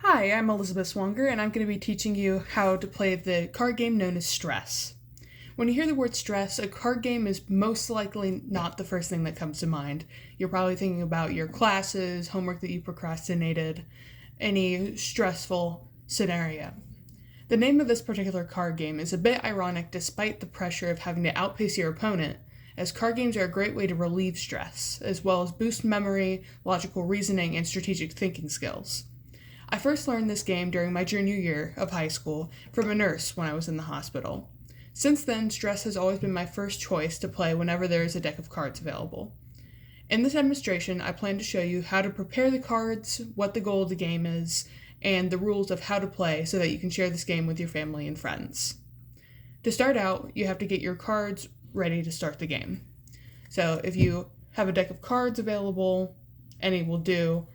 Hi, I'm Elizabeth Swanger, and I'm going to be teaching you how to play the card game known as Stress. When you hear the word stress, a card game is most likely not the first thing that comes to mind. You're probably thinking about your classes, homework that you procrastinated, any stressful scenario. The name of this particular card game is a bit ironic despite the pressure of having to outpace your opponent, as card games are a great way to relieve stress, as well as boost memory, logical reasoning, and strategic thinking skills. I first learned this game during my junior year of high school from a nurse when I was in the hospital. Since then, Stress has always been my first choice to play whenever there is a deck of cards available. In this demonstration, I plan to show you how to prepare the cards, what the goal of the game is, and the rules of how to play so that you can share this game with your family and friends. To start out, you have to get your cards ready to start the game. So if you have a deck of cards available, any will do,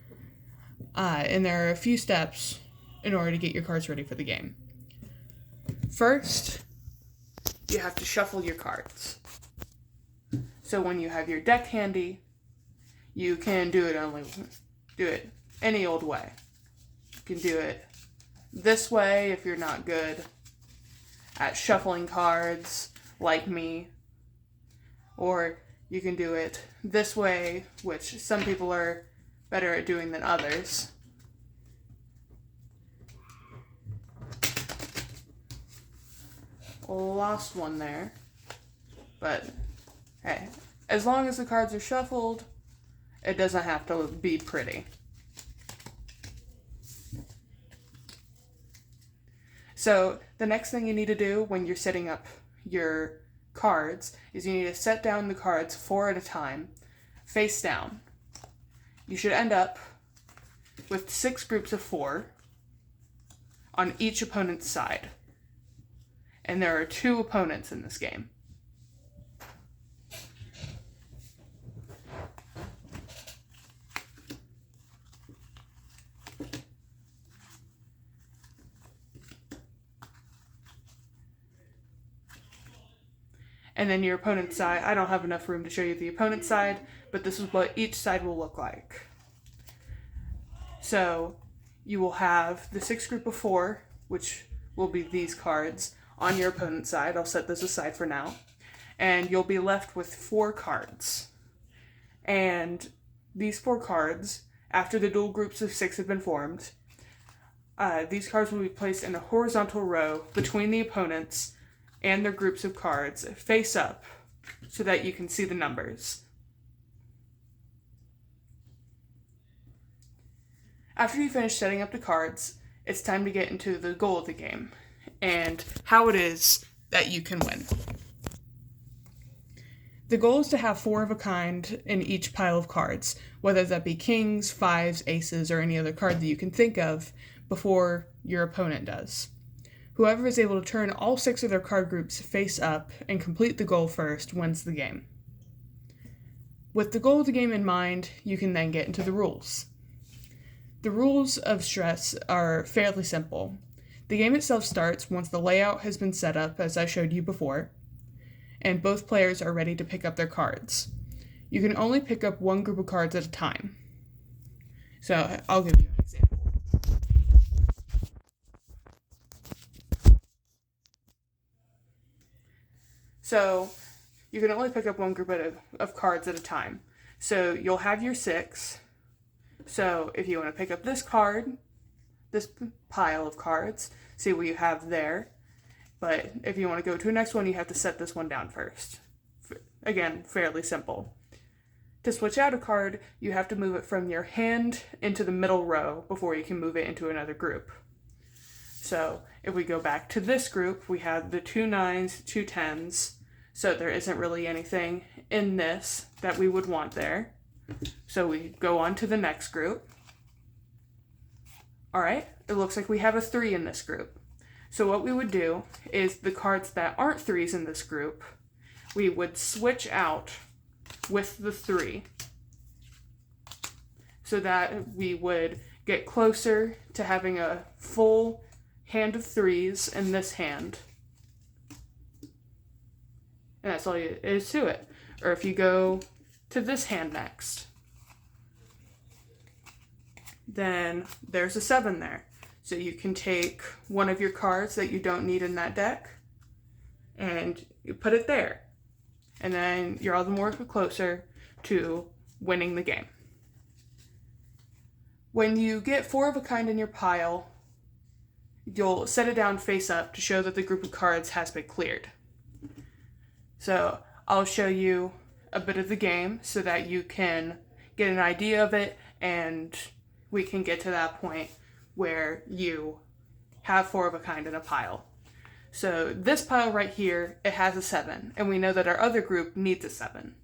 and there are a few steps in order to get your cards ready for the game. First, you have to shuffle your cards. So when you have your deck handy, you can do it any old way. You can do it this way if you're not good at shuffling cards like me, or you can do it this way, which some people are better at doing than others. Lost one there, but hey, as long as the cards are shuffled, it doesn't have to be pretty. So the next thing you need to do when you're setting up your cards is you need to set down the cards 4 at a time, face down. You should end up with 6 groups of 4 on each opponent's side. And there are 2 opponents in this game. And then your opponent's side, I don't have enough room to show you the opponent's side, but this is what each side will look like. So you will have the 6 group of 4, which will be these cards, on your opponent's side. I'll set this aside for now. And you'll be left with 4 cards. And these 4 cards, after the dual groups of 6 have been formed, these cards will be placed in a horizontal row between the opponents and their groups of cards, face up, so that you can see the numbers. After you finish setting up the cards, it's time to get into the goal of the game and how it is that you can win. The goal is to have 4 of a kind in each pile of cards, whether that be kings, fives, aces, or any other card that you can think of before your opponent does. Whoever is able to turn all 6 of their card groups face up and complete the goal first wins the game. With the goal of the game in mind, you can then get into the rules. The rules of Stress are fairly simple. The game itself starts once the layout has been set up, as I showed you before, and both players are ready to pick up their cards. You can only pick up 1 group of cards at a time. So I'll give you an example. So you can only pick up 1 group of cards at a time. So you'll have your 6. So if you want to pick up this card, this pile of cards, see what you have there. But if you want to go to the next one, you have to set this one down first. Again, fairly simple. To switch out a card, you have to move it from your hand into the middle row before you can move it into another group. So if we go back to this group, we have the 2 9s, 2 10s. So there isn't really anything in this that we would want there. So we go on to the next group. All right, it looks like we have a 3 in this group. So what we would do is the cards that aren't 3s in this group, we would switch out with the 3 so that we would get closer to having a full hand of 3s in this hand. And that's all there is to it. Or if you go to this hand next, then there's a 7 there. So you can take one of your cards that you don't need in that deck and you put it there. And then you're all the more closer to winning the game. When you get 4 of a kind in your pile, you'll set it down face up to show that the group of cards has been cleared. So I'll show you a bit of the game so that you can get an idea of it, and we can get to that point where you have 4 of a kind in a pile. So this pile right here, it has a 7, and we know that our other group needs a 7.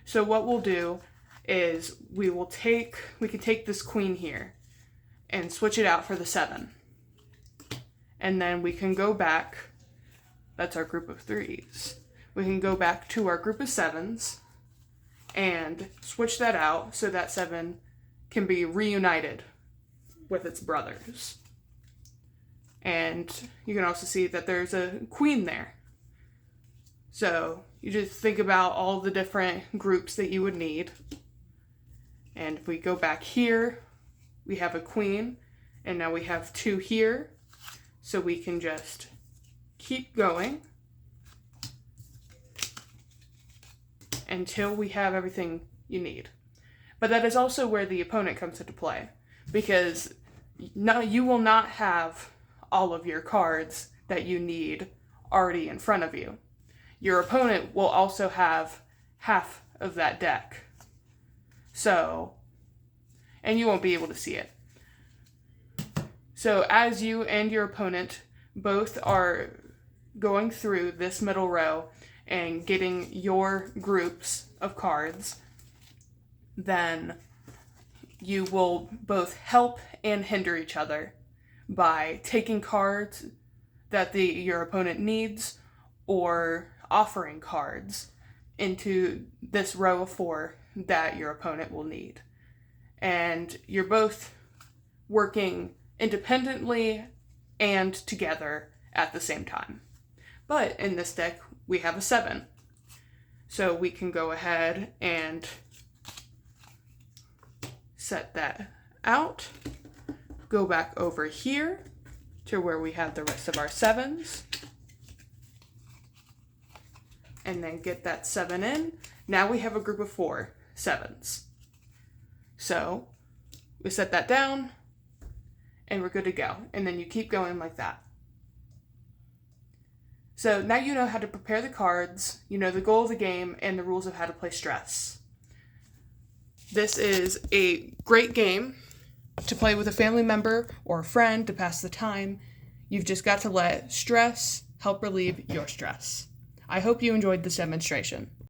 So what we'll do is we can take this queen here and switch it out for the 7. And then we can go back, that's our group of 3s. We can go back to our group of 7s and switch that out so that 7 can be reunited with its brothers. And you can also see that there's a queen there. So you just think about all the different groups that you would need. And if we go back here, we have a queen, and now we have 2 here. So we can just keep going until we have everything you need. But that is also where the opponent comes into play, because now you will not have all of your cards that you need already in front of you. Your opponent will also have half of that deck. So, and you won't be able to see it. So as you and your opponent both are going through this middle row and getting your groups of cards, then you will both help and hinder each other by taking cards that your opponent needs or offering cards into this row of 4 that your opponent will need. And you're both working independently and together at the same time. But in this deck, we have a 7. So we can go ahead and set that out. Go back over here to where we have the rest of our 7s. And then get that 7 in. Now we have a group of 4 7s. So we set that down and we're good to go. And then you keep going like that. So now you know how to prepare the cards, you know the goal of the game, and the rules of how to play stress. This is a great game to play with a family member or a friend to pass the time. You've just got to let stress help relieve your stress. I hope you enjoyed this demonstration.